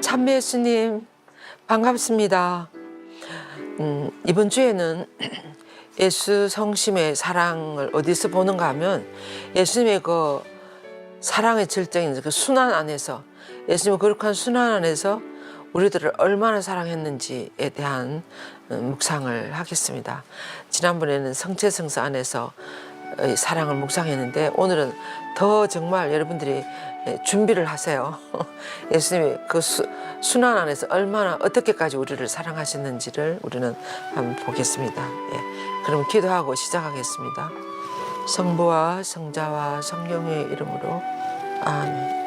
참배 예수님 반갑습니다. 이번 주에는 예수 성심의 사랑을 어디서 보는가 하면 예수님의 그 사랑의 절정인 그 순환 안에서, 예수님의 거룩한 순환 안에서 우리들을 얼마나 사랑했는지에 대한 묵상을 하겠습니다. 지난번에는 성체성서 안에서 사랑을 묵상했는데 오늘은 더 정말 여러분들이 준비를 하세요. 예수님이 그 순환 안에서 얼마나 어떻게까지 우리를 사랑하셨는지를 우리는 한번 보겠습니다. 그럼 기도하고 시작하겠습니다. 성부와 성자와 성령의 이름으로 아멘.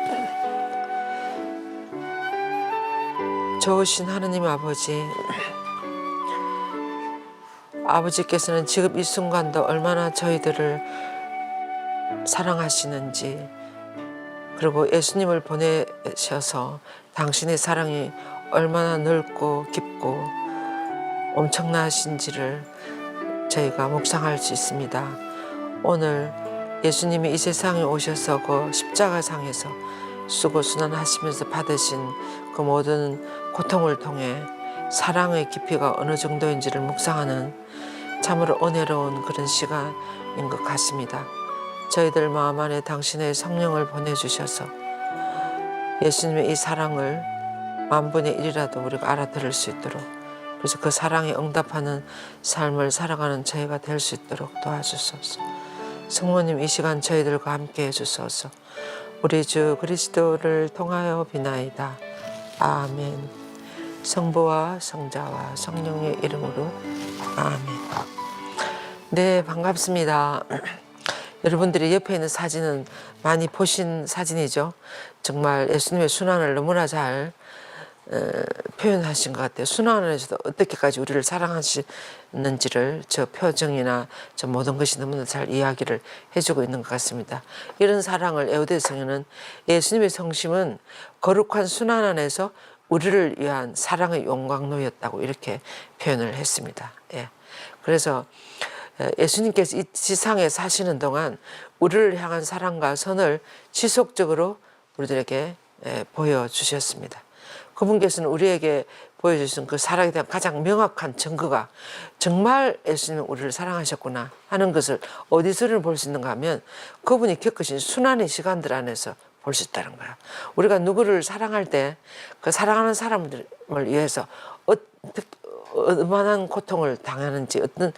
좋으신 하느님 아버지께서는 지금 이 순간도 얼마나 저희들을 사랑하시는지, 그리고 예수님을 보내셔서 당신의 사랑이 얼마나 넓고 깊고 엄청나신지를 저희가 묵상할 수 있습니다. 오늘 예수님이 이 세상에 오셔서 그 십자가상에서 수고 순환하시면서 받으신 그 모든 고통을 통해 사랑의 깊이가 어느 정도인지를 묵상하는 참으로 은혜로운 그런 시간인 것 같습니다. 저희들 마음 안에 당신의 성령을 보내주셔서 예수님의 이 사랑을 만분의 1이라도 우리가 알아들을 수 있도록, 그래서 그 사랑에 응답하는 삶을 살아가는 저희가 될 수 있도록 도와주소서. 성모님 이 시간 저희들과 함께 해주소서. 우리 주 그리스도를 통하여 비나이다. 아멘. 성부와 성자와 성령의 이름으로 아멘. 네, 반갑습니다. 여러분들이 옆에 있는 사진은 많이 보신 사진이죠. 정말 예수님의 순환을 너무나 잘 표현하신 것 같아요. 순환 안에서도 어떻게까지 우리를 사랑하시는지를 저 표정이나 저 모든 것이 너무나 잘 이야기를 해주고 있는 것 같습니다. 이런 사랑을 에우대성에는 예수님의 성심은 거룩한 순환 안에서 우리를 위한 사랑의 용광로였다고 이렇게 표현을 했습니다. 그래서 예수님께서 이 지상에 사시는 동안 우리를 향한 사랑과 선을 지속적으로 우리들에게 보여주셨습니다. 그분께서는 우리에게 보여주신 그 사랑에 대한 가장 명확한 증거가 정말 예수님은 우리를 사랑하셨구나 하는 것을 어디서 볼 수 있는가 하면 그분이 겪으신 순환의 시간들 안에서 볼 수 있다는 거야. 우리가 누구를 사랑할 때 그 사랑하는 사람을 위해서 얼마나 고통을 당하는지, 어떤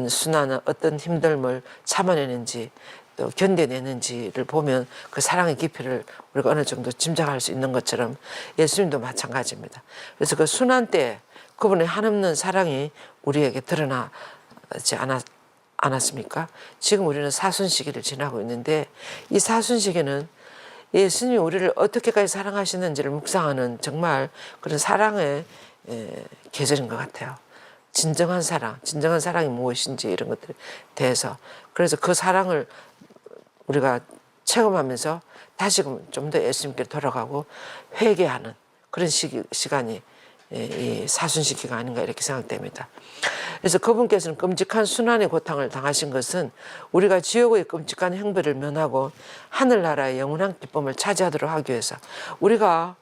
순환은 어떤 힘듦을 참아내는지 또 견뎌내는지를 보면 그 사랑의 깊이를 우리가 어느 정도 짐작할 수 있는 것처럼 예수님도 마찬가지입니다. 그래서 그 순환 때 그분의 한없는 사랑이 우리에게 드러나지 않았습니까? 지금 우리는 사순 시기를 지나고 있는데 이 사순 시기는 예수님이 우리를 어떻게까지 사랑하시는지를 묵상하는 정말 그런 사랑의 계절인 것 같아요. 진정한 사랑이 무엇인지 이런 것들에 대해서, 그래서 그 사랑을 우리가 체험하면서 다시금 좀 더 예수님께 돌아가고 회개하는 그런 시간이 이 사순시기가 아닌가 이렇게 생각됩니다. 그래서 그분께서는 끔찍한 순환의 고통을 당하신 것은 우리가 지옥의 끔찍한 형벌을 면하고 하늘나라의 영원한 기쁨을 차지하도록 하기 위해서, 우리가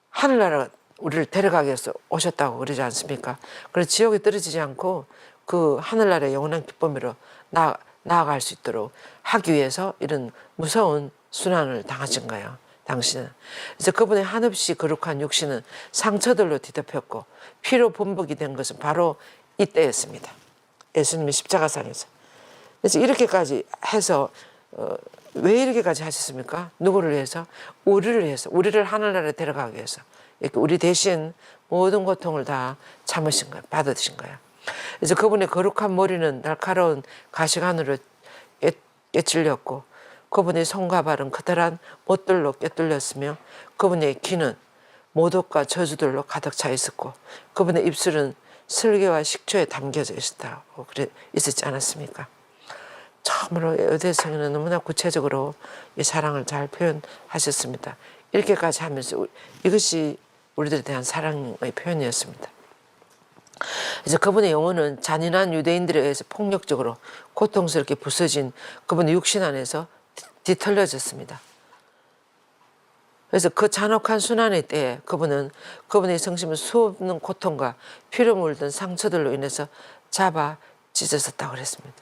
하늘나라 우리를 데려가기 위해서 오셨다고 그러지 않습니까? 그래서 지옥에 떨어지지 않고 그 하늘나라의 영원한 기쁨으로 나아갈 수 있도록 하기 위해서 이런 무서운 순환을 당하신 거예요. 당신은. 그래서 그분의 한없이 거룩한 육신은 상처들로 뒤덮였고 피로 범벅이 된 것은 바로 이때였습니다. 예수님이 십자가상에서. 그래서 이렇게까지 해서 왜 이렇게까지 하셨습니까? 누구를 위해서? 우리를 위해서. 우리를 하늘나라에 데려가기 위해서. 이렇게 우리 대신 모든 고통을 다 참으신 거예요. 받으신 거예요. 그래서 그분의 거룩한 머리는 날카로운 가시관으로 꿰찔렸고 그분의 손과 발은 커다란 못들로 꿰뚫렸으며 그분의 귀는 모독과 저주들로 가득 차 있었고 그분의 입술은 설계와 식초에 담겨져 있었다고 있었지 않았습니까? 참으로 에우대성에는 너무나 구체적으로 이 사랑을 잘 표현하셨습니다. 이렇게까지 하면서 이것이 우리들에 대한 사랑의 표현이었습니다. 그래서 그분의 영혼은 잔인한 유대인들에 의해서 폭력적으로 고통스럽게 부서진 그분의 육신 안에서 뒤틀려졌습니다. 그래서 그 잔혹한 순환의 때에 그분의 성심은 수없는 고통과 피로 물든 상처들로 인해서 잡아 찢어졌다고 그랬습니다.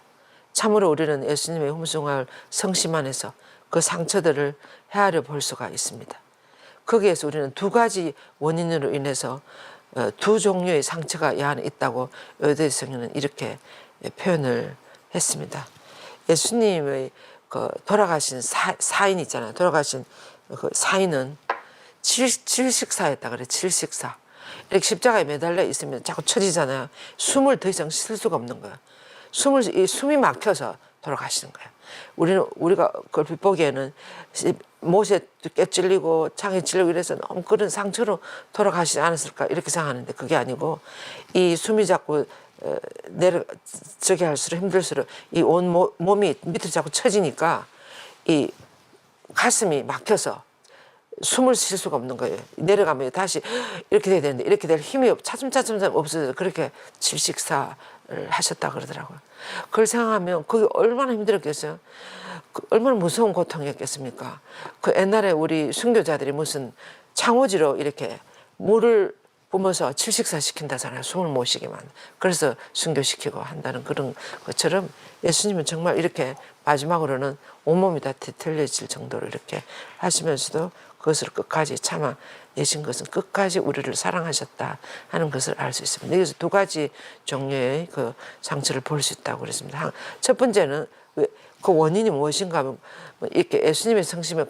참으로 우리는 예수님의 흠숭할 성심 안에서 그 상처들을 헤아려 볼 수가 있습니다. 거기에서 우리는 두 가지 원인으로 인해서 두 종류의 상처가 이 안에 있다고 요대성경은 이렇게 표현을 했습니다. 예수님의 그 돌아가신 사인 있잖아요. 돌아가신 그 사인은 질식사였다 그래. 질식사. 이렇게 십자가에 매달려 있으면 자꾸 처지잖아요. 숨을 더 이상 쉴 수가 없는 거야. 숨이 막혀서 돌아가시는 거야. 우리가 얼핏 보기에는 못에 깨찔리고 창에 찔리고 이래서 너무 그런 상처로 돌아가시지 않았을까 이렇게 생각하는데 그게 아니고 이 숨이 자꾸 저기 할수록 힘들수록 이 온 몸이 밑으로 자꾸 처지니까 이 가슴이 막혀서 숨을 쉴 수가 없는 거예요. 내려가면 다시 이렇게 돼야 되는데 이렇게 될 힘이 차츰차츰 없어져서 그렇게 질식사를 하셨다 그러더라고요. 그걸 생각하면 그게 얼마나 힘들었겠어요. 얼마나 무서운 고통이었겠습니까. 그 옛날에 우리 순교자들이 무슨 창호지로 이렇게 물을 뿜어서 질식사 시킨다잖아요. 숨을 못 쉬게만. 그래서 순교시키고 한다는 그런 것처럼 예수님은 정말 이렇게 마지막으로는 온몸이 다 뒤틀려질 정도로 이렇게 하시면서도 그것을 끝까지 참아내신 것은 끝까지 우리를 사랑하셨다 하는 것을 알 수 있습니다. 여기서 두 가지 종류의 그 상처를 볼 수 있다고 그랬습니다. 첫 번째는 그 원인이 무엇인가 하면 이렇게 예수님의 성심에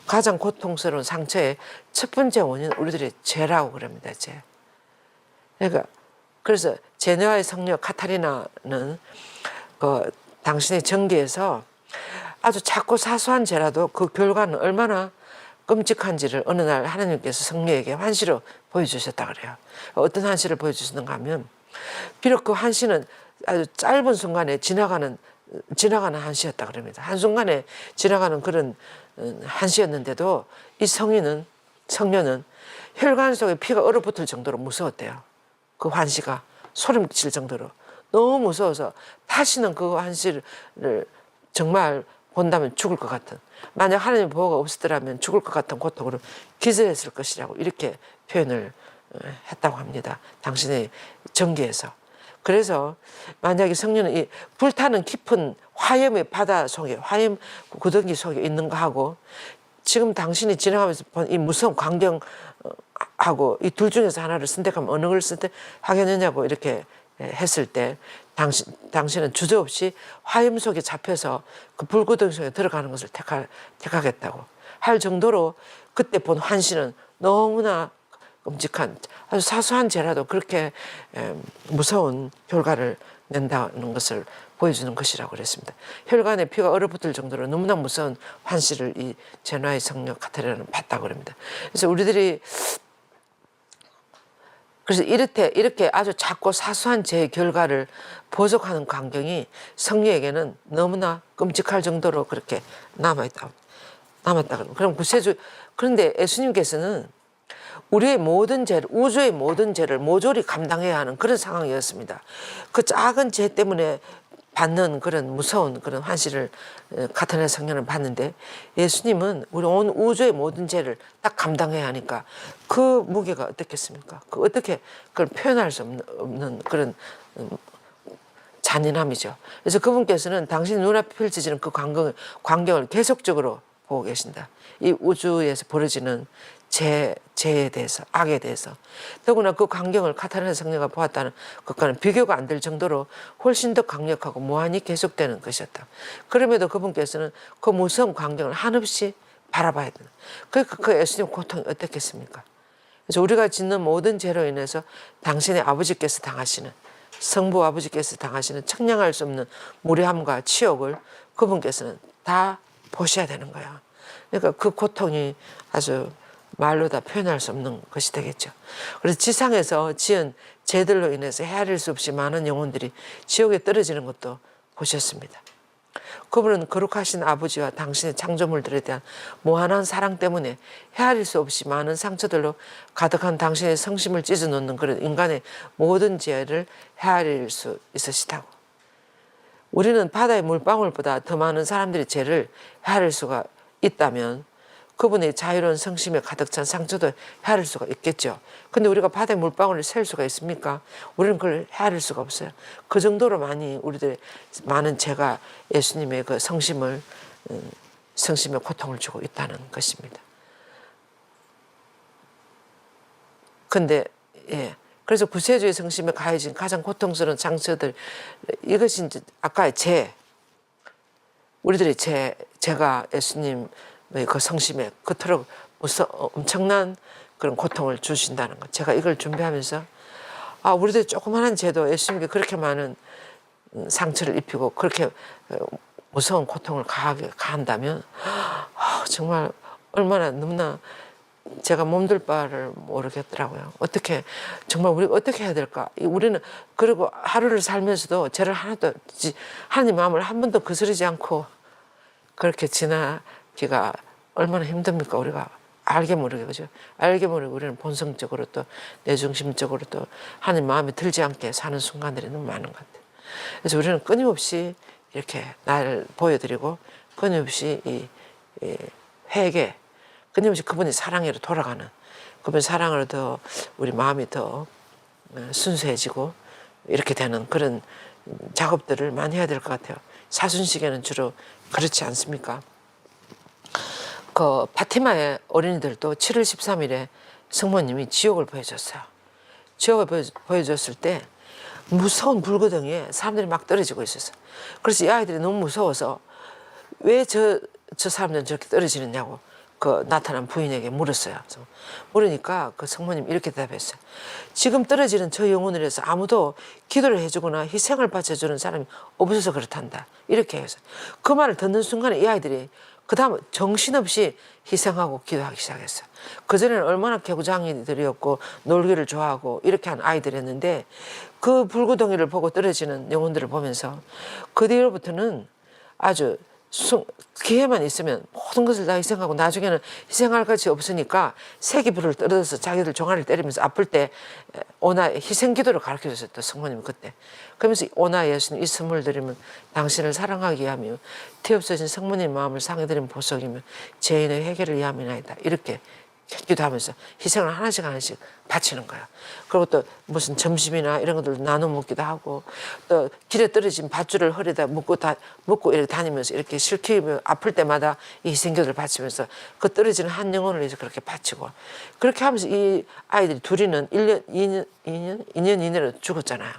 가장 고통스러운 상처의 첫 번째 원인은 우리들의 죄라고 그럽니다. 죄. 그러니까 그래서 제네와의 성녀 카타리나는 그 당신의 정기에서 아주 작고 사소한 죄라도 그 결과는 얼마나 끔찍한지를 어느 날 하나님께서 성녀에게 환시로 보여주셨다 그래요. 어떤 환시를 보여주셨는가 하면 비록 그 환시는 아주 짧은 순간에 지나가는 한시였다 그럽니다. 한순간에 지나가는 그런 한시였는데도 이 성녀는 혈관 속에 피가 얼어붙을 정도로 무서웠대요. 그 환시가 소름끼칠 정도로 너무 무서워서 다시는 그 환시를 정말 본다면 죽을 것 같은, 만약 하나님의 보호가 없었더라면 죽을 것 같은 고통으로 기절했을 것이라고 이렇게 표현을 했다고 합니다. 당신의 전기에서. 그래서 만약에 성녀는 이 불타는 깊은 화염의 바다 속에, 화염 구덩이 속에 있는 거하고 지금 당신이 지나가면서 본 이 무서운 광경하고 이 둘 중에서 하나를 선택하면 어느 걸 선택하겠느냐고 이렇게 했을 때 당신은 주저없이 화염 속에 잡혀서 그 불구덩이 속에 들어가는 것을 택하겠다고 할 정도로 그때 본 환시는 너무나 끔찍한 아주 사소한 죄라도 그렇게 무서운 결과를 낸다는 것을 보여주는 것이라고 그랬습니다. 혈관에 피가 얼어붙을 정도로 너무나 무서운 환시를 이 제나의 성녀 카타리나는 봤다고 합니다. 그래서 우리들이 그래서 이렇게 아주 작고 사소한 죄의 결과를 보속하는 광경이 성녀에게는 너무나 끔찍할 정도로 그렇게 남았다. 그럼 그런데 예수님께서는 우리의 모든 죄를, 우주의 모든 죄를 모조리 감당해야 하는 그런 상황이었습니다. 그 작은 죄 때문에 받는 그런 무서운 그런 환시를 카타리나 성녀는 받는데 예수님은 우리 온 우주의 모든 죄를 딱 감당해야 하니까 그 무게가 어떻겠습니까? 어떻게 그걸 표현할 수 없는 그런 잔인함이죠. 그래서 그분께서는 당신 눈앞에 펼쳐지는 그 광경을 계속적으로 보고 계신다. 이 우주에서 벌어지는 죄에 대해서, 악에 대해서. 더구나 그 광경을 카타리나 성녀가 보았다는 것과는 비교가 안 될 정도로 훨씬 더 강력하고 무한히 계속되는 것이었다. 그럼에도 그분께서는 그 무서운 광경을 한없이 바라봐야 된다. 그러니까 그 예수님 고통이 어떻겠습니까? 그래서 우리가 짓는 모든 죄로 인해서 당신의 아버지께서 당하시는, 성부 아버지께서 당하시는 청량할 수 없는 무례함과 치욕을 그분께서는 다 보셔야 되는 거야. 그러니까 그 고통이 아주 말로 다 표현할 수 없는 것이 되겠죠. 그래서 지상에서 지은 죄들로 인해서 헤아릴 수 없이 많은 영혼들이 지옥에 떨어지는 것도 보셨습니다. 그분은 거룩하신 아버지와 당신의 창조물들에 대한 무한한 사랑 때문에 헤아릴 수 없이 많은 상처들로 가득한 당신의 성심을 찢어놓는 그런 인간의 모든 죄를 헤아릴 수 있으시다고. 우리는 바다의 물방울보다 더 많은 사람들의 죄를 헤아릴 수가 있다면 그분의 자유로운 성심에 가득 찬 상처도 헤아릴 수가 있겠죠. 근데 우리가 바다의 물방울을 셀 수가 있습니까? 우리는 그걸 헤아릴 수가 없어요. 그 정도로 많이 우리들의 많은 죄가 예수님의 그 성심에 고통을 주고 있다는 것입니다. 근데 예, 그래서 구세주의 성심에 가해진 가장 고통스러운 상처들, 이것이 이제 아까의 죄, 우리들의 죄가 예수님의 그 성심에 그토록 엄청난 그런 고통을 주신다는 것. 제가 이걸 준비하면서 우리들의 조그마한 죄도 예수님께 그렇게 많은 상처를 입히고 그렇게 무서운 고통을 가한다면 정말 얼마나 너무나 제가 몸둘 바를 모르겠더라고요. 어떻게 정말 우리가 어떻게 해야 될까? 우리는 그리고 하루를 살면서도 죄를 하나도 하나님 마음을 한 번도 거스르지 않고 그렇게 지나기가 얼마나 힘듭니까? 우리가 알게 모르게, 그죠? 알게 모르게 우리는 본성적으로 또 내중심적으로 또 하나님 마음에 들지 않게 사는 순간들이 너무 많은 것 같아요. 그래서 우리는 끊임없이 이렇게 나를 보여드리고 끊임없이 이 회개, 끊임없이 그분의 사랑으로 돌아가는, 그분의 사랑으로 더 우리 마음이 더 순수해지고 이렇게 되는 그런 작업들을 많이 해야 될 것 같아요. 사순식에는 주로 그렇지 않습니까? 그 파티마의 어린이들도 7월 13일에 성모님이 지옥을 보여줬어요. 지옥을 보여줬을 때 무서운 불구덩이에 사람들이 막 떨어지고 있었어요. 그래서 이 아이들이 너무 무서워서 왜 저 사람들은 저렇게 떨어지느냐고 그 나타난 부인에게 물었어요. 물으니까 그 성모님 이렇게 대답했어요. 지금 떨어지는 저 영혼을 해서 아무도 기도를 해주거나 희생을 바쳐주는 사람이 없어서 그렇단다. 이렇게 해서 그 말을 듣는 순간에 이 아이들이 그 다음 정신없이 희생하고 기도하기 시작했어요. 그전에는 얼마나 개구장이들이었고 놀기를 좋아하고 이렇게 한 아이들이었는데 그 불구덩이를 보고 떨어지는 영혼들을 보면서 그 뒤로부터는 아주 기회만 있으면 모든 것을 다 희생하고 나중에는 희생할 것이 없으니까 세기불을 떨어져서 자기들 종아리를 때리면서 아플 때 오나 희생기도를 가르쳐줬어요. 또 성모님이 그때. 그러면서 오나 예수님 이 선물 드리면 당신을 사랑하기 위함이요 티 없어진 성모님 마음을 상해드린 보석이면 죄인의 해결을 위함이나이다. 이렇게 기도하면서 희생을 하나씩 바치는 거야. 그리고 또 무슨 점심이나 이런 것들 나눠 먹기도 하고 또 길에 떨어진 밧줄을 허리에다 묶고 이렇게 다니면서 이렇게 실키며 아플 때마다 이 희생기도를 바치면서 그 떨어지는 한 영혼을 위해서 그렇게 바치고 그렇게 하면서 이 아이들이 둘이는 2년 이내로 죽었잖아요.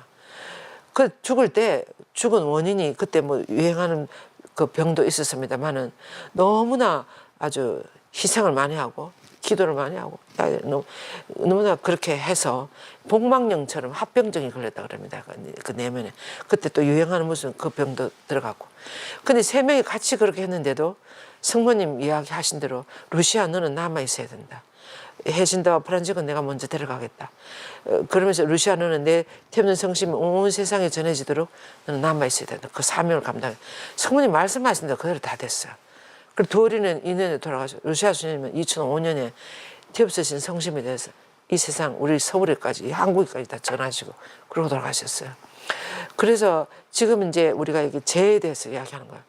그 죽을 때 죽은 원인이 그때 뭐 유행하는 그 병도 있었습니다만은 너무나 아주 희생을 많이 하고 기도를 많이 하고 너무나 그렇게 해서 복막령처럼 합병증이 걸렸다 그럽니다. 그 내면에 그때 또 유행하는 무슨 그 병도 들어갔고 근데 세 명이 같이 그렇게 했는데도 성모님 이야기하신 대로 루시아 너는 남아 있어야 된다. 해진다와 프란직은 내가 먼저 데려가겠다. 그러면서 루시아 너는 내 태어난 성심이 온 세상에 전해지도록 너는 남아 있어야 된다. 그 사명을 감당해. 성모님 말씀하신 대로 그대로 다 됐어요. 그리고 두 어린이는 2년에 돌아가셨어요. 루시아 수님은 2005년에 티 없으신 성심에 대해서 이 세상 우리 서울에까지 한국에까지 다 전하시고 그러고 돌아가셨어요. 그래서 지금 이제 우리가 이게 죄에 대해서 이야기하는 거예요.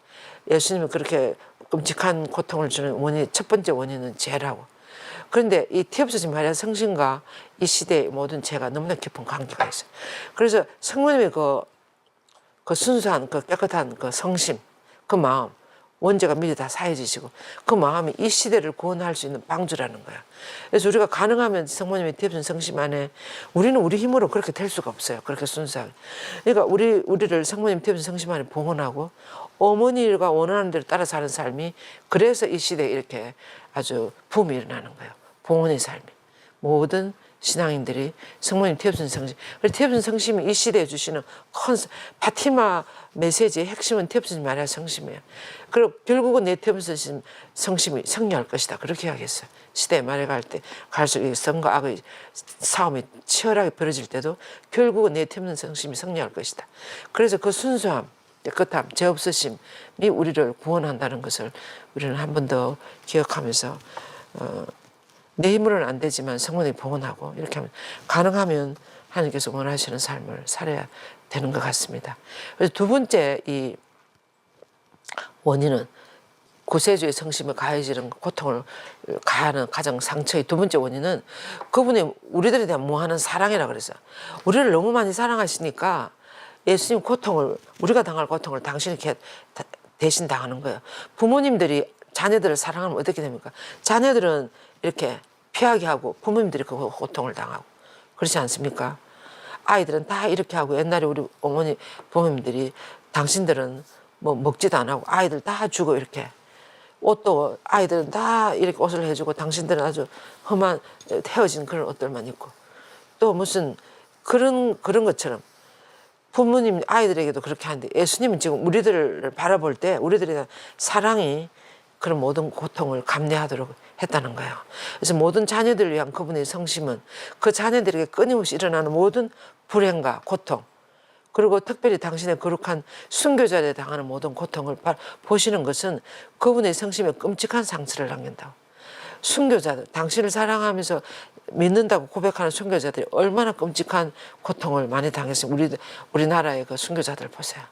예수님은 그렇게 끔찍한 고통을 주는 원인 첫 번째 원인은 죄라고. 그런데 이 티 없으신 마리아 성심과 이 시대의 모든 죄가 너무나 깊은 관계가 있어요. 그래서 성모님의 그 순수한 그 깨끗한 그 성심 그 마음 원죄가 미리 다 사해지시고 그 마음이 이 시대를 구원할 수 있는 방주라는 거야. 그래서 우리가 가능하면 성모님의 티없는 성심 안에 우리는 우리 힘으로 그렇게 될 수가 없어요. 그렇게 순수하게. 그러니까 우리를 성모님 티없는 성심 안에 봉헌하고 어머니가 원하는 대로 따라 사는 삶이 그래서 이 시대에 이렇게 아주 붐이 일어나는 거예요. 봉헌의 삶이. 모든 신앙인들이 성모님 티없는 성심. 티없는 성심이 이 시대에 주시는 파티마 메시지의 핵심은 티없는 마리아 성심이에요. 그리고 결국은 내 티없는 성심이 승리할 것이다. 그렇게 이야기했어요. 시대에 말해갈 때 갈수록 성과 악의 싸움이 치열하게 벌어질 때도 결국은 내 티없는 성심이 승리할 것이다. 그래서 그 순수함, 깨끗함, 죄 없으심이 우리를 구원한다는 것을 우리는 한 번 더 기억하면서 내 힘으로는 안 되지만 성모님이 봉헌하고 이렇게 하면 가능하면 하나님께서 원하시는 삶을 살아야 되는 것 같습니다. 그래서 두 번째 이 원인은 구세주의 성심에 가해지는 고통을 가하는 가장 상처의 두 번째 원인은 그분이 우리들에 대한 무한한 사랑이라 그랬어요. 우리를 너무 많이 사랑하시니까 예수님 고통을, 우리가 당할 고통을 당신이 대신 당하는 거예요. 부모님들이 자녀들을 사랑하면 어떻게 됩니까? 자녀들은 이렇게 피하게 하고 부모님들이 그 고통을 당하고 그렇지 않습니까? 아이들은 다 이렇게 하고 옛날에 우리 어머니 부모님들이 당신들은 뭐 먹지도 안 하고 아이들 다 주고 이렇게 옷도 아이들은 다 이렇게 옷을 해주고 당신들은 아주 험한 헤어진 그런 옷들만 입고 또 무슨 그런 것처럼 부모님 아이들에게도 그렇게 하는데 예수님은 지금 우리들을 바라볼 때 우리들에 대한 사랑이 그런 모든 고통을 감내하도록 했다는 거예요. 그래서 모든 자녀들을 위한 그분의 성심은 그 자녀들에게 끊임없이 일어나는 모든 불행과 고통 그리고 특별히 당신의 거룩한 순교자들에 당하는 모든 고통을 보시는 것은 그분의 성심에 끔찍한 상처를 남긴다고. 순교자들, 당신을 사랑하면서 믿는다고 고백하는 순교자들이 얼마나 끔찍한 고통을 많이 당했으면 우리나라의 그 순교자들 보세요.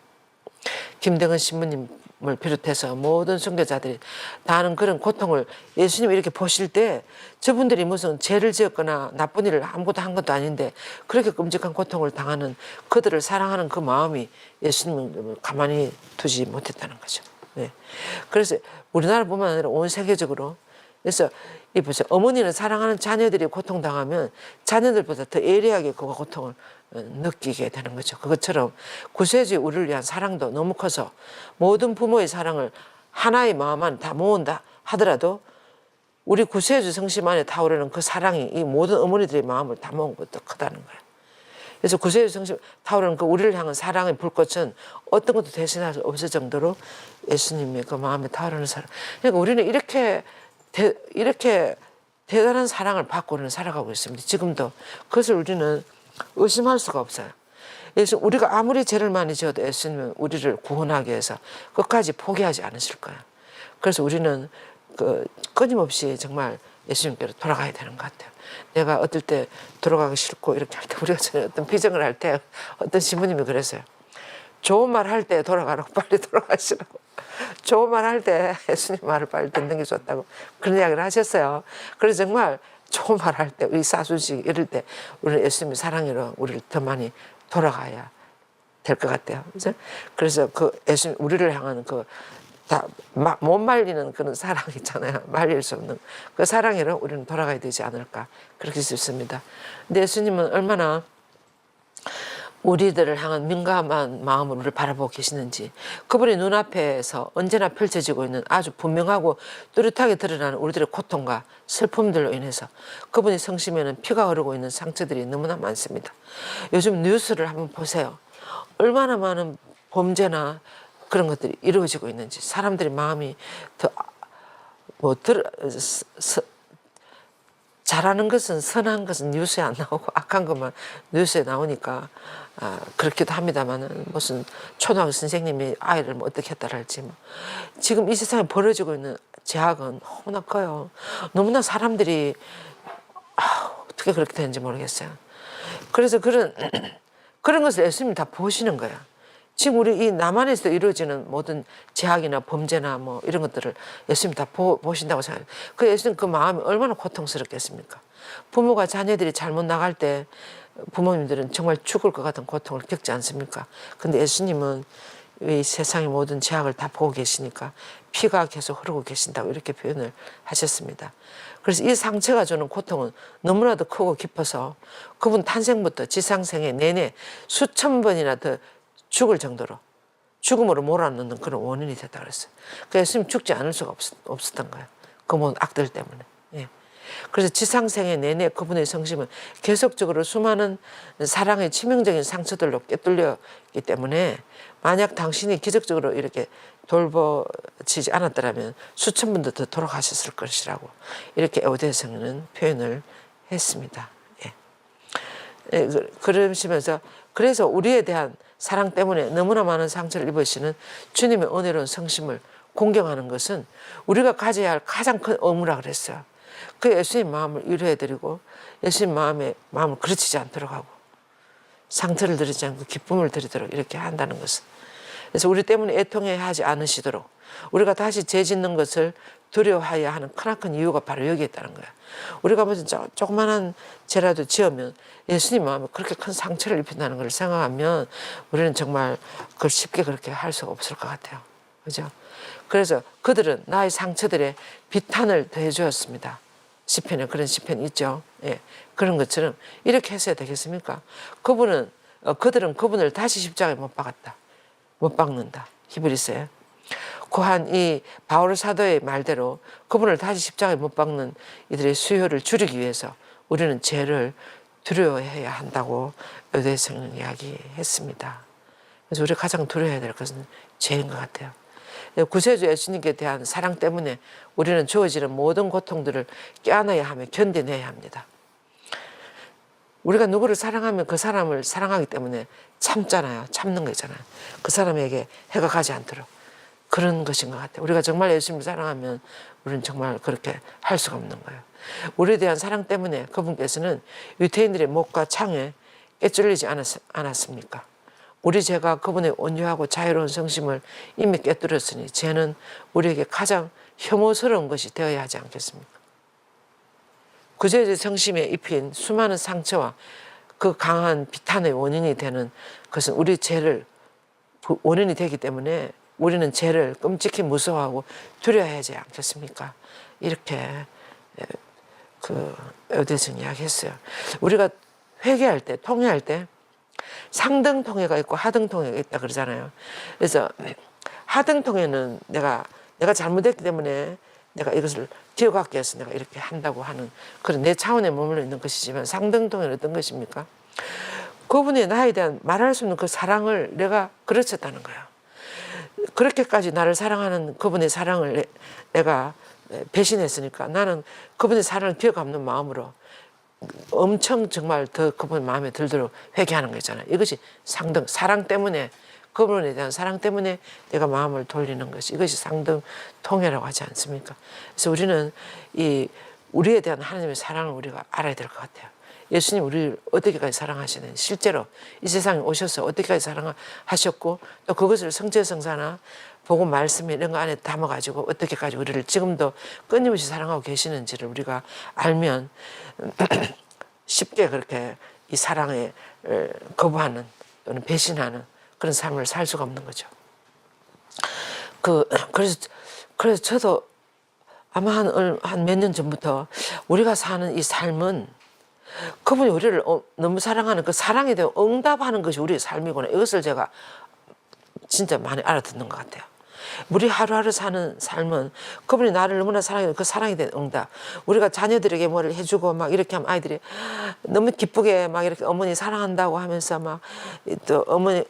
김대건 신부님을 비롯해서 모든 순교자들이 다하는 그런 고통을 예수님이 이렇게 보실 때 저분들이 무슨 죄를 지었거나 나쁜 일을 아무것도 한 것도 아닌데 그렇게 끔찍한 고통을 당하는 그들을 사랑하는 그 마음이 예수님을 가만히 두지 못했다는 거죠. 네. 그래서 우리나라뿐만 아니라 온 세계적으로 그래서 이 보세요. 어머니는 사랑하는 자녀들이 고통당하면 자녀들보다 더 예리하게 그 고통을 느끼게 되는 거죠. 그것처럼 구세주의 우리를 위한 사랑도 너무 커서 모든 부모의 사랑을 하나의 마음 안에 다 모은다 하더라도 우리 구세주 성심 안에 타오르는 그 사랑이 이 모든 어머니들의 마음을 다 모은 것도 크다는 거예요. 그래서 구세주 성심 타오르는 그 우리를 향한 사랑의 불꽃은 어떤 것도 대신할 수 없을 정도로 예수님의 그 마음에 타오르는 사랑. 그러니까 우리는 이렇게 대단한 사랑을 받고는 살아가고 있습니다. 지금도. 그것을 우리는 의심할 수가 없어요. 그래서 우리가 아무리 죄를 많이 지어도 예수님은 우리를 구원하기 위해서 끝까지 포기하지 않으실 거예요. 그래서 우리는 끊임없이 정말 예수님께로 돌아가야 되는 것 같아요. 내가 어떨 때 돌아가기 싫고 이렇게 할 때 우리가 어떤 비전을 할 때 어떤 신부님이 그랬어요. 좋은 말 할 때 돌아가라고 빨리 돌아가시라고. 좋은 말 할 때 예수님 말을 빨리 듣는 게 좋다고 그런 이야기를 하셨어요. 그래서 정말 좋은 말 할 때 우리 사순식 이럴 때 우리는 예수님의 사랑으로 우리를 더 많이 돌아가야 될 것 같아요. 그래서 그 예수님 우리를 향하는 그 다 못 말리는 그런 사랑 있잖아요. 말릴 수 없는 그 사랑으로 우리는 돌아가야 되지 않을까 그렇게 싶습니다. 근데 예수님은 얼마나 우리들을 향한 민감한 마음으로 우리를 바라보고 계시는지 그분의 눈앞에서 언제나 펼쳐지고 있는 아주 분명하고 뚜렷하게 드러나는 우리들의 고통과 슬픔들로 인해서 그분의 성심에는 피가 흐르고 있는 상처들이 너무나 많습니다. 요즘 뉴스를 한번 보세요. 얼마나 많은 범죄나 그런 것들이 이루어지고 있는지 사람들의 마음이 잘하는 것은 선한 것은 뉴스에 안 나오고 악한 것만 뉴스에 나오니까 그렇기도 합니다만은 무슨 초등학교 선생님이 아이를 뭐 어떻게 했다 할지 뭐. 지금 이 세상에 벌어지고 있는 죄악은 너무나 커요. 너무나 사람들이 어떻게 그렇게 되는지 모르겠어요. 그래서 그런 것을 예수님이 다 보시는 거예요. 지금 우리 이 남한에서 이루어지는 모든 죄악이나 범죄나 뭐 이런 것들을 예수님 다 보신다고 생각해요. 그 예수님 그 마음이 얼마나 고통스럽겠습니까? 부모가 자녀들이 잘못 나갈 때 부모님들은 정말 죽을 것 같은 고통을 겪지 않습니까? 근데 예수님은 이 세상의 모든 죄악을 다 보고 계시니까 피가 계속 흐르고 계신다고 이렇게 표현을 하셨습니다. 그래서 이 상처가 주는 고통은 너무나도 크고 깊어서 그분 탄생부터 지상생애 내내 수천 번이나 더 죽을 정도로 죽음으로 몰아넣는 그런 원인이 됐다 그랬어요. 그래서 예수님 죽지 않을 수가 없었던 거예요. 그 모든 악들 때문에. 예. 그래서 지상생애 내내 그분의 성심은 계속적으로 수많은 사랑의 치명적인 상처들로 꿰뚫렸기 때문에 만약 당신이 기적적으로 이렇게 돌보지 않았더라면 수천 분도 더 돌아가셨을 것이라고 이렇게 에오데서는 표현을 했습니다. 예. 예, 그러시면서 그래서 우리에 대한 사랑 때문에 너무나 많은 상처를 입으시는 주님의 은혜로운 성심을 공경하는 것은 우리가 가져야 할 가장 큰 의무라 그랬어요. 그 예수님 마음을 위로해드리고 예수님 마음을 그르치지 않도록 하고 상처를 드리지 않고 기쁨을 드리도록 이렇게 한다는 것은 그래서 우리 때문에 애통해 하지 않으시도록 우리가 다시 죄 짓는 것을 두려워해야 하는 크나큰 이유가 바로 여기에 있다는 거야. 우리가 무슨 조그만한 죄라도 지으면 예수님 마음에 그렇게 큰 상처를 입힌다는 걸 생각하면 우리는 정말 그걸 쉽게 그렇게 할 수가 없을 것 같아요. 그죠? 그래서 그들은 나의 상처들에 비탄을 더해주었습니다. 시편에 그런 시편이 있죠. 예, 그런 것처럼 이렇게 했어야 되겠습니까? 그들은 그분을 다시 십자가에 못 박았다. 못 박는다. 히브리서에. 고한 이 바울 사도의 말대로 그분을 다시 십자가에 못 박는 이들의 수요를 줄이기 위해서 우리는 죄를 두려워해야 한다고 요대성은 이야기했습니다. 그래서 우리가 가장 두려워해야 될 것은 죄인 것 같아요. 구세주 예수님께 대한 사랑 때문에 우리는 주어지는 모든 고통들을 껴안아야 하며 견뎌내야 합니다. 우리가 누구를 사랑하면 그 사람을 사랑하기 때문에 참잖아요. 참는 거잖아요. 그 사람에게 해가 가지 않도록. 그런 것인 것 같아요. 우리가 정말 예수님을 사랑하면 우리는 정말 그렇게 할 수가 없는 거예요. 우리에 대한 사랑 때문에 그분께서는 유태인들의 목과 창에 깨뚫리지 않았습니까? 우리 죄가 그분의 온유하고 자유로운 성심을 이미 깨뚫었으니 죄는 우리에게 가장 혐오스러운 것이 되어야 하지 않겠습니까? 구제의 성심에 입힌 수많은 상처와 그 강한 비탄의 원인이 되는 것은 우리 죄를 원인이 되기 때문에 우리는 죄를 끔찍히 무서워하고 두려워하지 않겠습니까? 이렇게 요대성 이야기했어요. 우리가 회개할 때, 통회할 때 상등 통회가 있고 하등 통회가 있다 그러잖아요. 그래서 하등 통회는 내가 잘못했기 때문에 내가 이것을 기억하기 위해서 내가 이렇게 한다고 하는 그런 내 차원에 머물러 있는 것이지만 상등 통회는 어떤 것입니까? 그분이 나에 대한 말할 수 없는 그 사랑을 내가 그르쳤다는 거예요. 그렇게까지 나를 사랑하는 그분의 사랑을 내가 배신했으니까 나는 그분의 사랑을 기억 없는 마음으로 엄청 정말 더 그분 마음에 들도록 회개하는 거잖아요. 이것이 상등, 사랑 때문에 그분에 대한 사랑 때문에 내가 마음을 돌리는 것이 이것이 상등 통회라고 하지 않습니까? 그래서 우리는 우리에 대한 하나님의 사랑을 우리가 알아야 될 것 같아요. 예수님 우리를 어떻게까지 사랑하시는지 실제로 이 세상에 오셔서 어떻게까지 사랑하셨고 또 그것을 성체성사나 복음 말씀 이런 거 안에 담아가지고 어떻게까지 우리를 지금도 끊임없이 사랑하고 계시는지를 우리가 알면 쉽게 그렇게 이 사랑에 거부하는 또는 배신하는 그런 삶을 살 수가 없는 거죠. 그래서 저도 아마 한 몇 년 전부터 우리가 사는 이 삶은 그분이 우리를 너무 사랑하는 그 사랑에 대해 응답하는 것이 우리의 삶이구나. 이것을 제가 진짜 많이 알아듣는 것 같아요. 우리 하루하루 사는 삶은 그분이 나를 너무나 사랑해 그 사랑에 대한 응답. 우리가 자녀들에게 뭐를 해주고 막 이렇게 하면 아이들이 너무 기쁘게 막 이렇게 어머니 사랑한다고 하면서 막 또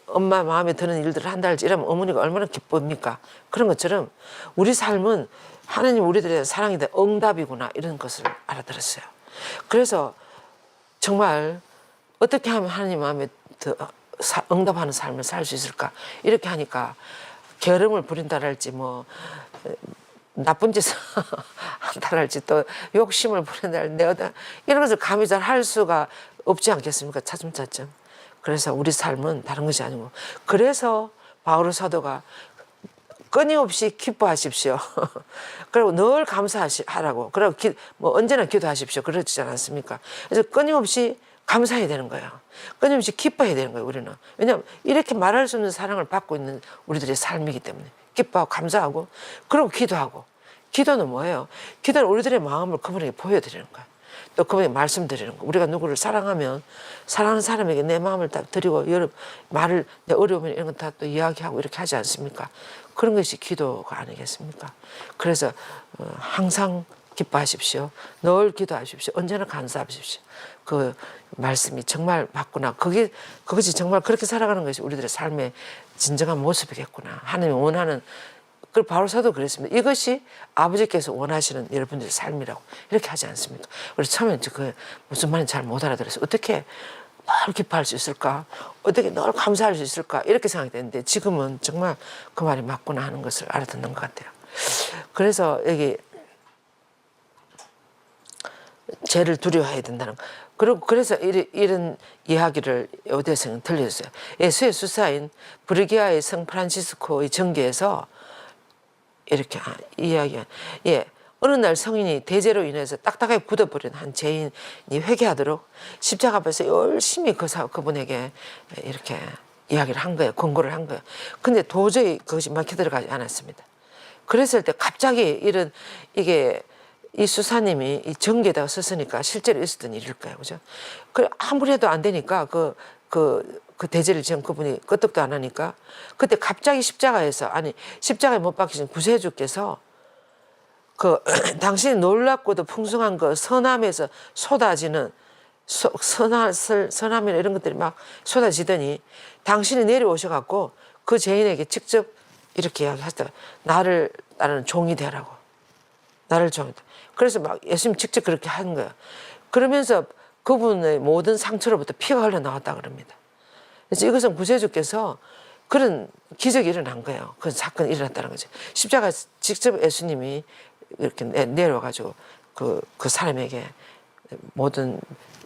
엄마 마음에 드는 일들을 한다 할지 이러면 어머니가 얼마나 기쁩니까? 그런 것처럼 우리 삶은 하나님 우리들의 사랑에 대한 응답이구나 이런 것을 알아들었어요. 그래서 정말 어떻게 하면 하나님 마음에 응답하는 삶을 살 수 있을까? 이렇게 하니까 게으름을 부린다랄지 뭐 나쁜 짓을 한다랄지 또 욕심을 부린다랄지 이런 것을 감히 잘 할 수가 없지 않겠습니까? 차츰차츰. 그래서 우리 삶은 다른 것이 아니고 그래서 바울 사도가 끊임없이 기뻐하십시오. 그리고 늘 감사하라고. 그리고 뭐 언제나 기도하십시오. 그러지 않았습니까? 그래서 끊임없이 감사해야 되는 거예요. 끊임없이 기뻐해야 되는 거예요. 우리는. 왜냐하면 이렇게 말할 수 없는 사랑을 받고 있는 우리들의 삶이기 때문에 기뻐하고 감사하고 그리고 기도하고. 기도는 뭐예요? 기도는 우리들의 마음을 그분에게 보여드리는 거예요. 또 그분에게 말씀드리는 거예요. 우리가 누구를 사랑하면 사랑하는 사람에게 내 마음을 다 드리고 말을 내 어려우면 이런 건 다 또 이야기하고 이렇게 하지 않습니까? 그런 것이 기도가 아니겠습니까? 그래서 항상 기뻐하십시오. 늘 기도하십시오. 언제나 감사하십시오. 그 말씀이 정말 맞구나. 그것이 정말 그렇게 살아가는 것이 우리들의 삶의 진정한 모습이겠구나. 하나님이 원하는 그 바울 사도 그랬습니다. 이것이 아버지께서 원하시는 여러분들의 삶이라고 이렇게 하지 않습니까? 그래서 처음에 그 무슨 말인지 잘 못 알아들었어요. 어떻게 늘 기뻐할 수 있을까? 어떻게 늘 감사할 수 있을까? 이렇게 생각이 됐는데 지금은 정말 그 말이 맞구나 하는 것을 알아듣는 것 같아요. 그래서 여기 죄를 두려워해야 된다는 거. 그리고 그래서 이런 이야기를 요대성은 들려줬어요. 예수의 수사인 브리기아의 성 프란시스코의 전기에서 이렇게 이야기한. 예. 어느 날 성인이 대제로 인해서 딱딱하게 굳어버린 한 죄인이 회개하도록 십자가 앞에서 열심히 그분에게 이렇게 이야기를 한 거예요. 권고를 한 거예요. 근데 도저히 그것이 막혀 들어가지 않았습니다. 그랬을 때 갑자기 이게 이 수사님이 이 전기에다가 썼으니까 실제로 있었던 일일 거예요. 그죠? 그 아무리 해도 안 되니까 그 대제를 지은 그분이 끄떡도 안 하니까 그때 갑자기 십자가에 못 박히신 구세주께서 당신이 놀랍고도 풍성한 그 서남에서 쏟아지는 서남이나 이런 것들이 막 쏟아지더니 당신이 내려오셔갖고 그 죄인에게 직접 이렇게 이야기하시다. 나는 종이 되라고. 나를 종이 돼. 그래서 막 예수님 직접 그렇게 하는 거예요. 그러면서 그분의 모든 상처로부터 피가 흘러나왔다 그럽니다. 그래서 이것은 구세주께서 그런 기적이 일어난 거예요. 그런 사건이 일어났다는 거죠. 십자가 직접 예수님이 이렇게 내려와가지고 그 사람에게 모든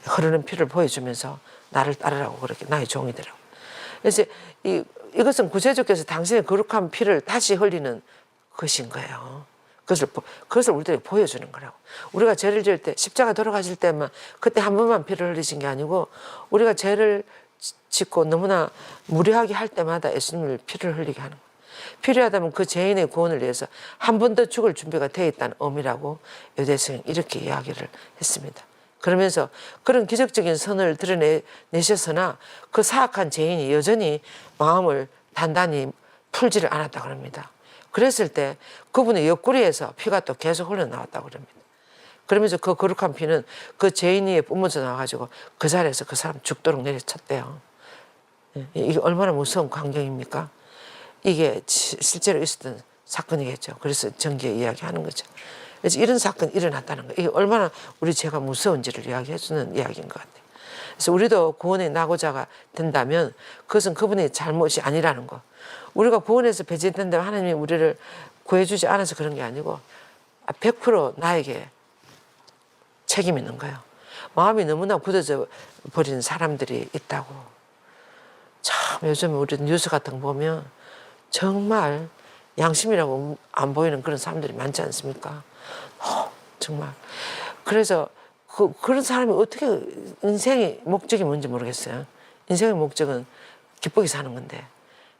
흐르는 피를 보여주면서 나를 따르라고 그렇게 나의 종이 되라고. 그래서 이것은 구세주께서 당신의 거룩한 피를 다시 흘리는 것인 거예요. 그것을 우리들에게 보여주는 거라고. 우리가 죄를 지을 때 십자가 돌아가실 때만 그때 한 번만 피를 흘리신 게 아니고 우리가 죄를 짓고 너무나 무례하게 할 때마다 예수님을 피를 흘리게 하는 거예요. 필요하다면 그 죄인의 구원을 위해서 한 번 더 죽을 준비가 되어 있다는 의미라고 유대성이 이렇게 이야기를 했습니다. 그러면서 그런 기적적인 선을 드러내셨으나 그 사악한 죄인이 여전히 마음을 단단히 풀지를 않았다고 합니다. 그랬을 때 그분의 옆구리에서 피가 또 계속 흘러나왔다고 합니다. 그러면서 그 거룩한 피는 그 죄인 위에 뿜어져 나와가지고 그 자리에서 그 사람 죽도록 내려쳤대요. 이게 얼마나 무서운 광경입니까? 이게 실제로 있었던 사건이겠죠. 그래서 전기에 이야기하는 거죠. 그래서 이런 사건이 일어났다는 거예요. 이게 얼마나 우리 죄가 무서운지를 이야기해주는 이야기인 것 같아요. 그래서 우리도 구원의 낙오자가 된다면 그것은 그분의 잘못이 아니라는 거. 우리가 구원에서 배제된다면 하나님이 우리를 구해주지 않아서 그런 게 아니고 100% 나에게 책임 있는 거예요. 마음이 너무나 굳어져 버린 사람들이 있다고. 참 요즘 우리 뉴스 같은 거 보면 정말 양심이라고 안 보이는 그런 사람들이 많지 않습니까? 정말. 그래서 그런 사람이 어떻게 인생의 목적이 뭔지 모르겠어요. 인생의 목적은 기쁘게 사는 건데.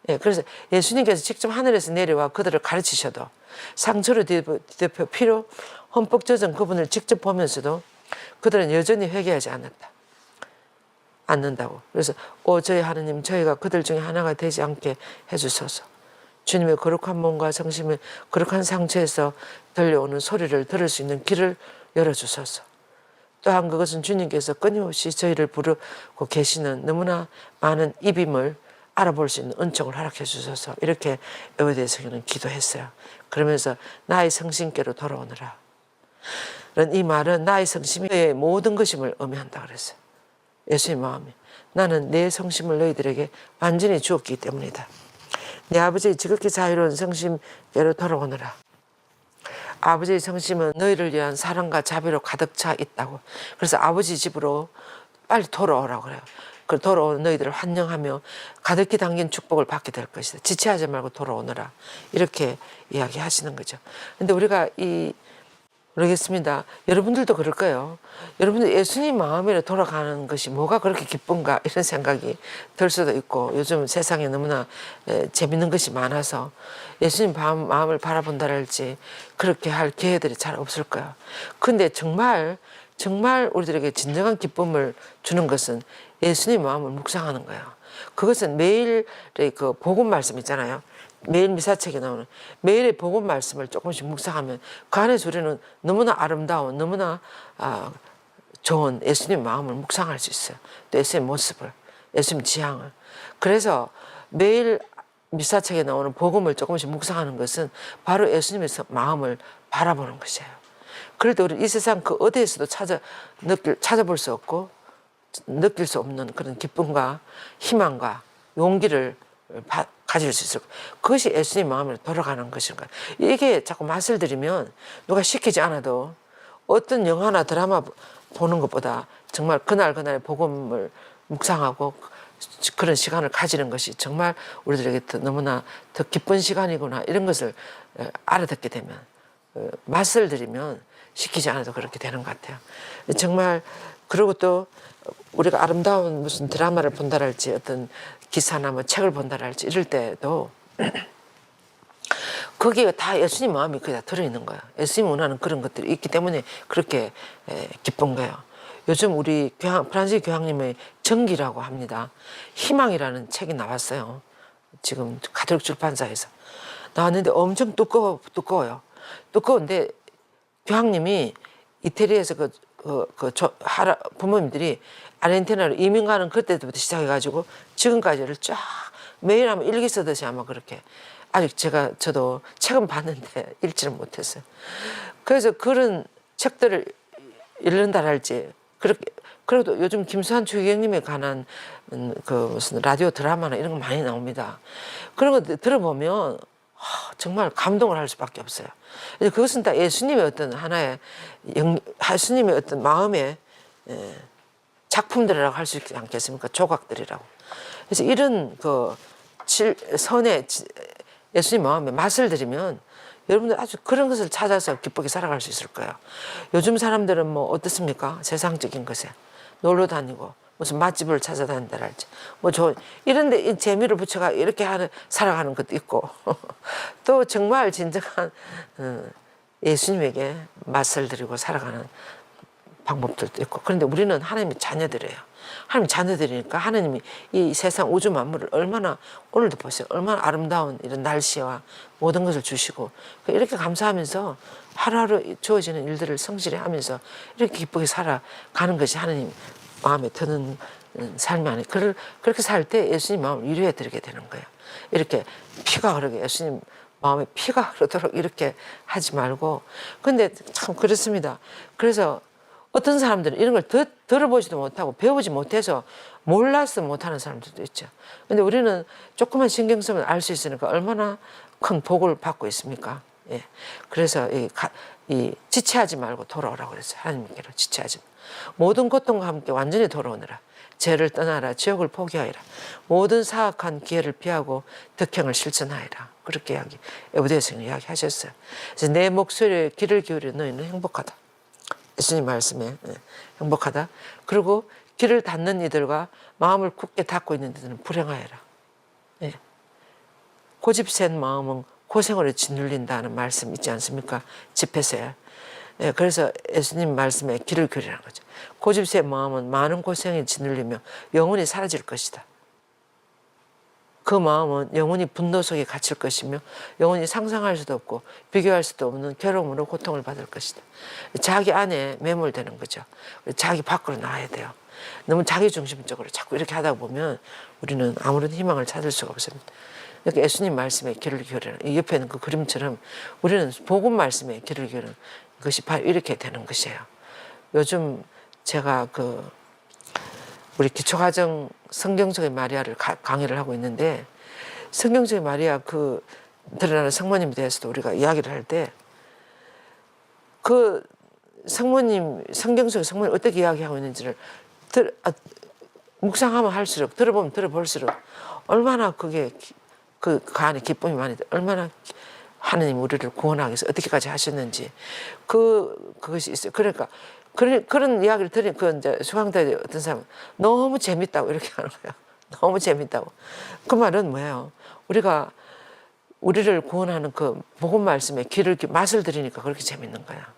예, 그래서 예수님께서 직접 하늘에서 내려와 그들을 가르치셔도 상처로 뒤덮여 피로 흠뻑 젖은 그분을 직접 보면서도 그들은 여전히 회개하지 않는다고. 그래서 저희 하나님 저희가 그들 중에 하나가 되지 않게 해주소서. 주님의 거룩한 몸과 성심의 거룩한 상처에서 들려오는 소리를 들을 수 있는 길을 열어주소서. 또한 그것은 주님께서 끊임없이 저희를 부르고 계시는 너무나 많은 입임을 알아볼 수 있는 은총을 허락해 주셔서 이렇게 여호와의 성경은 기도했어요. 그러면서 나의 성심께로 돌아오느라. 이 말은 나의 성심이 너의 모든 것임을 의미한다 그랬어요. 예수의 마음이. 나는 내 성심을 너희들에게 완전히 주었기 때문이다. 내 아버지의 지극히 자유로운 성심께로 돌아오느라. 아버지의 성심은 너희를 위한 사랑과 자비로 가득 차 있다고. 그래서 아버지 집으로 빨리 돌아오라고 그래요. 그 돌아오는 너희들을 환영하며 가득히 담긴 축복을 받게 될 것이다. 지체하지 말고 돌아오너라. 이렇게 이야기하시는 거죠. 근데 우리가 모르겠습니다. 여러분들도 그럴 거예요. 여러분들 예수님 마음으로 돌아가는 것이 뭐가 그렇게 기쁜가 이런 생각이 들 수도 있고 요즘 세상에 너무나 재밌는 것이 많아서 예수님 마음을 바라본다랄지 그렇게 할 기회들이 잘 없을 거예요. 근데 정말 우리들에게 진정한 기쁨을 주는 것은 예수님 마음을 묵상하는 거예요. 그것은 매일의 그 복음 말씀 있잖아요. 매일 미사책에 나오는 매일의 복음 말씀을 조금씩 묵상하면 그 안에서 우리는 너무나 아름다운 너무나 좋은 예수님 마음을 묵상할 수 있어요. 또 예수님 모습을, 예수님 지향을. 그래서 매일 미사책에 나오는 복음을 조금씩 묵상하는 것은 바로 예수님의 마음을 바라보는 것이에요. 그럴 때 우리 이 세상 그 어디에서도 찾아볼 수 없고 느낄 수 없는 그런 기쁨과 희망과 용기를 가질 수 있을 거예요. 그것이 예수님 마음으로 돌아가는 것인가. 이게 자꾸 맛을 들이면 누가 시키지 않아도 어떤 영화나 드라마 보는 것보다 정말 그날의 복음을 묵상하고 그런 시간을 가지는 것이 정말 우리들에게 너무나 더 기쁜 시간이구나 이런 것을 알아듣게 되면 맛을 들이면 시키지 않아도 그렇게 되는 것 같아요. 정말 그리고 또 우리가 아름다운 무슨 드라마를 본다랄지 어떤 기사나 뭐 책을 본다랄지 이럴 때도 거기에 다 예수님 마음이 거기다 들어있는 거예요. 예수님 원하는 그런 것들이 있기 때문에 그렇게 기쁜 거예요. 요즘 우리 프란시 교황님의 정기라고 합니다. 희망이라는 책이 나왔어요. 지금 가톨릭 출판사에서 나왔는데 엄청 두꺼워요. 두꺼운데 교황님이 이태리에서 부모님들이 아르헨티나로 이민 가는 그때부터 시작해가지고 지금까지를 쫙 매일 아마 일기 쓰듯이 아마 그렇게 아직 저도 책은 봤는데 읽지를 못했어요. 그래서 그런 책들을 읽는다랄지 그렇게 그래도 요즘 김수환 추기경님에 관한 그 무슨 라디오 드라마나 이런 거 많이 나옵니다. 그런 거 들어보면 정말 감동을 할 수밖에 없어요. 그것은 다 예수님의 어떤 하나의 예수님의 어떤 마음의 작품들이라고 할 수 있지 않겠습니까? 조각들이라고. 그래서 이런 선의 예수님 마음에 맛을 들이면 여러분들 아주 그런 것을 찾아서 기쁘게 살아갈 수 있을 거예요. 요즘 사람들은 뭐 어떻습니까? 세상적인 것에 놀러 다니고 무슨 맛집을 찾아다닌다랄지 뭐 이런데 재미를 붙여가 이렇게 살아가는 것도 있고 또 정말 진정한 예수님에게 맛을 들이고 살아가는 방법들도 있고 그런데 우리는 하나님의 자녀들이에요. 하나님 자녀들이니까 하나님이 이 세상 우주 만물을 얼마나 오늘도 보세요. 얼마나 아름다운 이런 날씨와 모든 것을 주시고 이렇게 감사하면서 하루하루 주어지는 일들을 성실히 하면서 이렇게 기쁘게 살아가는 것이 하나님 마음에 드는 삶이 아니에요. 그렇게 살 때 예수님 마음을 위로해 드리게 되는 거예요. 이렇게 피가 흐르게 예수님 마음에 피가 흐르도록 이렇게 하지 말고 근데 참 그렇습니다. 그래서 어떤 사람들은 이런 걸 들어보지도 못하고 배우지 못해서 몰라서 못하는 사람들도 있죠. 근데 우리는 조금만 신경 쓰면 알 수 있으니까 얼마나 큰 복을 받고 있습니까? 예. 그래서 이 지체하지 말고 돌아오라고 그랬어요. 하나님께로 지체하지 말고. 모든 고통과 함께 완전히 돌아오느라. 죄를 떠나라. 지옥을 포기하여라. 모든 사악한 기회를 피하고 덕행을 실천하여라. 그렇게 에베소서에 이야기하셨어요. 그래서 내 목소리에 귀를 기울여 너희는 행복하다. 예수님 말씀에 행복하다. 그리고 귀를 닫는 이들과 마음을 굳게 닫고 있는 이들은 불행하여라. 예. 고집센 마음은 고생으로 짓눌린다는 말씀 있지 않습니까? 집회서에. 예, 그래서 예수님 말씀에 귀를 기울이라는 거죠. 고집센 마음은 많은 고생에 짓눌리며 영원히 사라질 것이다. 그 마음은 영원히 분노 속에 갇힐 것이며 영원히 상상할 수도 없고 비교할 수도 없는 괴로움으로 고통을 받을 것이다. 자기 안에 매몰되는 거죠. 자기 밖으로 나와야 돼요. 너무 자기중심적으로 자꾸 이렇게 하다 보면 우리는 아무런 희망을 찾을 수가 없습니다. 그러니까 예수님 말씀에 귀를 기울이는 이 옆에 있는 그 그림처럼 우리는 복음 말씀에 귀를 기울이는 것이 바로 이렇게 되는 것이에요. 요즘 제가 우리 기초과정 성경 속의 마리아를 강의를 하고 있는데 성경 속의 마리아 드러나는 성모님에 대해서도 우리가 이야기를 할 때 성경 속의 성모님 어떻게 이야기하고 있는지를 묵상하면 할수록 들어보면 들어볼수록 얼마나 그게 그 안에 기쁨이 많이 얼마나 하느님 우리를 구원하기 위해서 어떻게까지 하셨는지 그것이 있어요. 그러니까 그런 이야기를 들으니 이제 수강자들이 어떤 사람은 너무 재밌다고 이렇게 하는 거예요. 너무 재밌다고. 그 말은 뭐예요? 우리를 구원하는 그 복음 말씀에 맛을 들이니까 그렇게 재밌는 거야.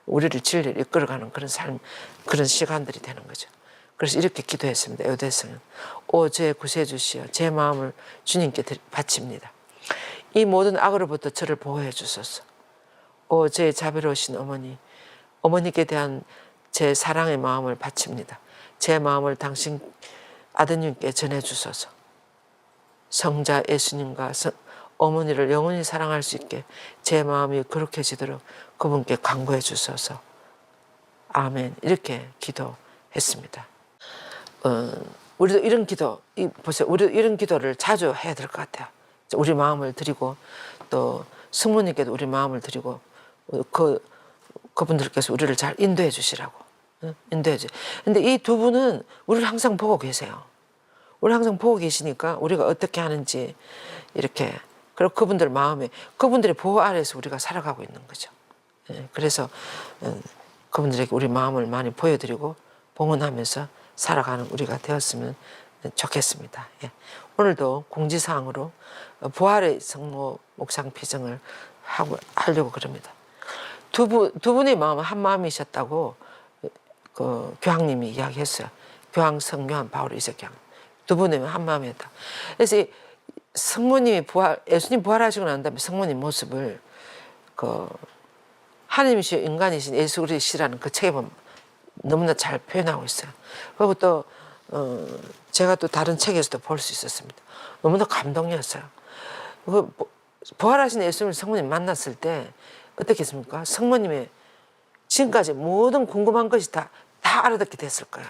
우리를 진리를 이끌어가는 그런 삶, 그런 시간들이 되는 거죠. 그래서 이렇게 기도했습니다. 에베소서는 오 제 구세해 주시어 제 마음을 주님께 바칩니다. 이 모든 악으로부터 저를 보호해 주소서. 오 제 자비로우신 어머니께 대한 제 사랑의 마음을 바칩니다. 제 마음을 당신 아드님께 전해 주소서. 성자 예수님과 어머니를 영원히 사랑할 수 있게 제 마음이 거룩해지도록 그분께 간구해 주소서. 아멘. 이렇게 기도했습니다. 우리도 이런 보세요. 우리도 이런 기도를 자주 해야 될 것 같아요. 우리 마음을 드리고 또 성모님께도 우리 마음을 드리고 그분들께서 우리를 잘 인도해 주시라고. 인도해 주. 근데 이 두 분은 우리를 항상 보고 계세요. 우리를 항상 보고 계시니까 우리가 어떻게 하는지 이렇게 그리고 그분들 마음에 그분들의 보호 아래에서 우리가 살아가고 있는 거죠. 예, 그래서 그분들에게 우리 마음을 많이 보여드리고 봉헌하면서 살아가는 우리가 되었으면 좋겠습니다. 예. 오늘도 공지사항으로 부활의 성모 목상 피정을 하려고 그럽니다. 두 분의 마음은 한 마음이셨다고 그 교황님이 이야기했어요. 교황 성묘한 바울 이석경 두 분의 한 마음이었다. 그래서 이 성모님이 예수님 부활하시고 난 다음에 성모님 모습을 그 하나님이시여 인간이신 예수 그리스도라는 그 책에 보면 너무나 잘 표현하고 있어요. 그리고 또 제가 또 다른 책에서도 볼 수 있었습니다. 너무나 감동이었어요. 그 부활하신 예수님을 성모님 만났을 때 어떻게 했습니까? 성모님의 지금까지 모든 궁금한 것이 다 알아듣게 됐을 거예요.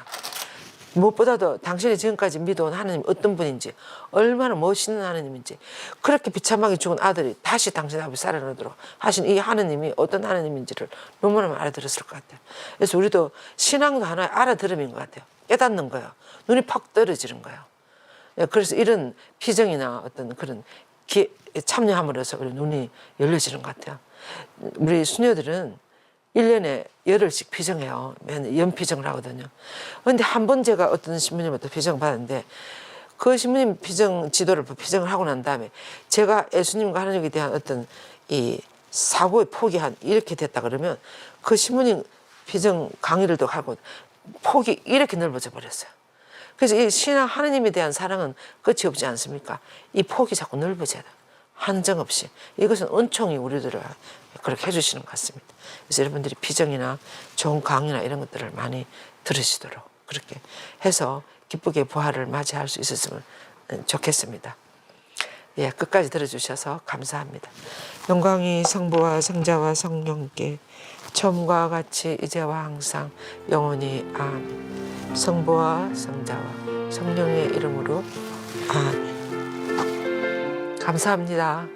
무엇보다도 당신이 지금까지 믿어온 하나님 어떤 분인지, 얼마나 멋있는 하나님인지, 그렇게 비참하게 죽은 아들이 다시 당신 앞에 살아나도록 하신 이 하나님이 어떤 하나님인지를 너무너무 알아들었을 것 같아요. 그래서 우리도 신앙도 하나의 알아들음인 것 같아요. 깨닫는 거예요. 눈이 팍 떨어지는 거예요. 그래서 이런 피정이나 어떤 그런 참여함으로써 우리 눈이 열려지는 것 같아요. 우리 수녀들은 1년에 열흘씩 피정해요. 매년 연피정을 하거든요. 그런데 한 번 제가 어떤 신부님부터 피정을 받았는데 그 신부님 피정 지도를 피정을 하고 난 다음에 제가 예수님과 하나님에 대한 어떤 이 사고의 폭이 한 이렇게 됐다 그러면 그 신부님 피정 강의를 또 하고 폭이 이렇게 넓어져 버렸어요. 그래서 이 신앙 하나님에 대한 사랑은 끝이 없지 않습니까? 이 폭이 자꾸 넓어져야 돼요. 한정없이. 이것은 은총이 우리들을 그렇게 해주시는 것 같습니다. 그래서 여러분들이 비정이나 좋은 강의나 이런 것들을 많이 들으시도록 그렇게 해서 기쁘게 부활을 맞이할 수 있었으면 좋겠습니다. 예, 끝까지 들어주셔서 감사합니다. 영광이 성부와 성자와 성령께 처음과 같이 이제와 항상 영원히 아멘. 성부와 성자와 성령의 이름으로 아멘. 감사합니다.